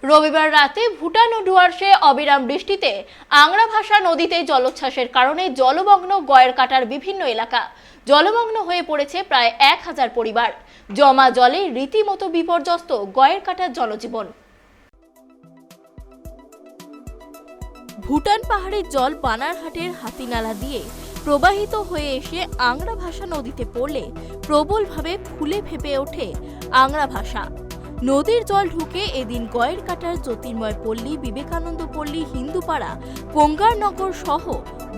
রবিবার রাতে ভুটান ও ডুয়ার্সে অবিরাম বৃষ্টিতে আংরাভাষা নদীতে জলোচ্ছ্বাসের কারণে জলমগ্ন গয়েরকাটার বিভিন্ন এলাকা। জলমগ্ন হয়ে পড়েছে প্রায় 1000 পরিবার। জমা জলে রীতিমতো বিপর্যস্ত গয়েরকাটার জনজীবন। ভুটান পাহাড়ের জল বানারহাটের হাতিনালা দিয়ে প্রবাহিত হয়ে এসে আংরাভাষা নদীতে পড়লে প্রবলভাবে ফুলে ফেপে ওঠে আংরাভাষা। নদীর জল ঢুকে এদিন গয়েরকাটার জ্যোতির্ময় পল্লী, বিবেকানন্দ পল্লী, হিন্দুপাড়া, কোঙ্গারনগর সহ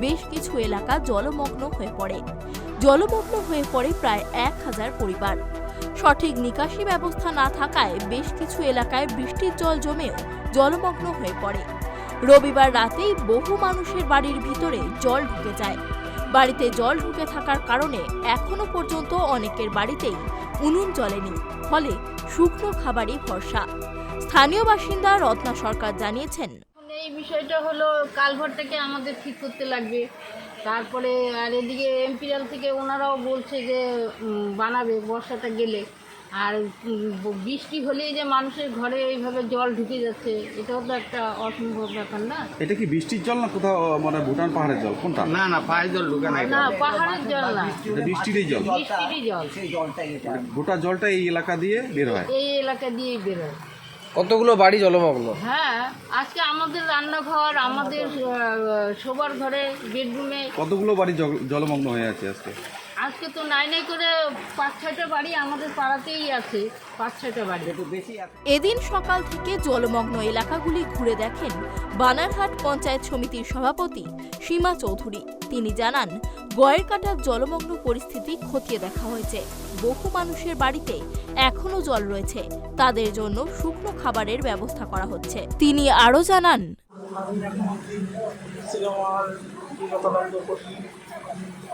বেশ কিছু এলাকা জলমগ্ন হয়ে পড়ে। জলমগ্ন হয়ে পড়ে প্রায় 1000 পরিবার। সঠিক নিকাশি ব্যবস্থা না থাকায় বেশ কিছু এলাকায় বৃষ্টির জল জমেও জলমগ্ন হয়ে পড়ে। রবিবার রাতেই বহু মানুষের বাড়ির ভিতরে জল ঢুকে যায়। বাড়িতে জল ঢুকে থাকার কারণে এখনো পর্যন্ত অনেকের বাড়িতেই উনুন জ্বলেনি, ফলে শুকনো খাবারই ভরসা। স্থানীয় বাসিন্দা রত্না সরকার জানিয়েছেন, এই বিষয়টা হলো কালভারটাকে আমাদের ঠিক করতে লাগবে। তারপরে আর এদিকে এমপিএল থেকে ওনারাও বলছে যে বানাবে বর্ষাটা গেলে। আর বৃষ্টি হলেই যে মানুষের ঘরে এইভাবে জল ঢুকে যাচ্ছে, এটাও তো একটা অসম্ভব ব্যাপার না। এটা কি বৃষ্টির জল না কোথাও মানে ভুটান পাহাড়ের জল কোনটা? না না পাহাড়ের জল ঢুকে না, না পাহাড়ের জল না, এটা বৃষ্টিরই জল। বৃষ্টিরই জল। গোটা জলটা এই এলাকা দিয়ে বের হয়। এই এলাকা দিয়েই বেরোয়। কতগুলো বাড়ি জলমগ্ন? হ্যাঁ, আজকে আমাদের রান্নাঘর, আমাদের শোবার ঘরে, বেডরুমে কতগুলো বাড়ি জলমগ্ন হয়ে আছে আজকে? আজকে তো নাই করে 5-6টা বাড়ি আমাদের পাড়াতেই আছে, 5-6টা বাড়ি। এদিন সকাল থেকে জলমগ্ন এলাকাগুলি ঘুরে দেখেন বানারহাট পঞ্চায়েত সমিতির সভাপতি সীমা চৌধুরী। তিনি জানান, গয়েরকাটার জলমগ্ন পরিস্থিতি খতিয়ে দেখা হয়েছে। বহু মানুষের বাড়িতে এখনো জল রয়েছে, তাদের জন্য শুকনো খাবারের ব্যবস্থা করা হচ্ছে। তিনি আরও জানান,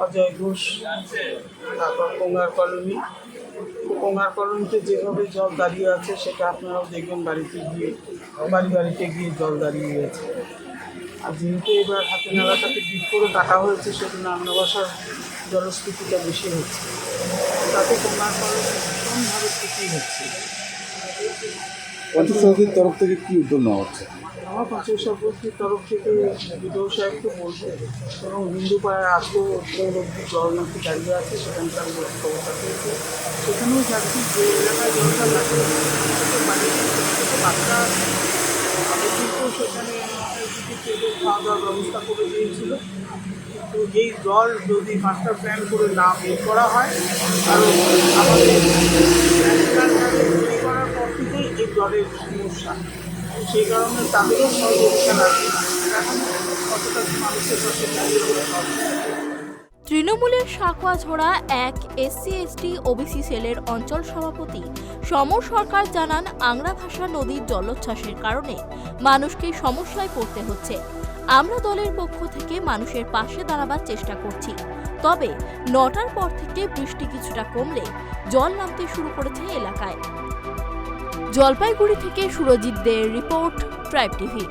অজয় ঘোষ, তারপর কোঙ্গার কলোনিতে যেভাবে জল দাঁড়িয়ে আছে সেটা আপনারাও দেখবেন, বাড়িতে গিয়ে জল দাঁড়িয়ে গেছে। আর যেহেতু এবার হাতে নালাটাকে ডিপ করে কাটা হয়েছে, সেজন্য আংরাভাষার জলস্ফীতিটা বেশি হচ্ছে, তাতে কোঙ্গার কলোনি ভীষণভাবে ক্ষতি হচ্ছে। পঞ্চায়েত সমিতির তরফ থেকে কি উদ্যোগ নেওয়া হচ্ছে? আমার পঞ্চায়েত সমিতির তরফ থেকে বিডিও সাহেবকে বলছে, এবং হিন্দুপাড়ায় আজকেও অব্দি জল নাকি দাঁড়িয়ে আছে, সেখানকার খবরটা পেয়েছে। সেখানেও যাচ্ছি, যে এলাকায় জলটা লাগে বাচ্চা আছে, আমি কিন্তু সেখানে খাওয়া দাওয়ার ব্যবস্থা করে দিয়েছিল। তো এই জল যদি মাস্টার প্ল্যান করে না বের করা হয়, আর আমাদের তৈরি করার পর থেকেই এই জলের সমস্যা, সেই কারণে তাদেরও সহযোগিতা লাগবে। এখন কতটা মানুষের কাছে তৃণমূলের সাকুয়াঝোড়া 1 SC/ST OBC সেলের অঞ্চল সভাপতি সমর সরকার জানান, আংরাভাষা নদীর জলোচ্ছ্বাসের কারণে মানুষকে সমস্যায় পড়তে হচ্ছে। আমরা দলের পক্ষ থেকে মানুষের পাশে দাঁড়াবার চেষ্টা করছি, তবে 9টার পর থেকে বৃষ্টি কিছুটা কমলে জল নামতে শুরু করেছে এলাকায়। জলপাইগুড়ি থেকে সুরজিৎ দের রিপোর্ট, ট্রাইব টিভি।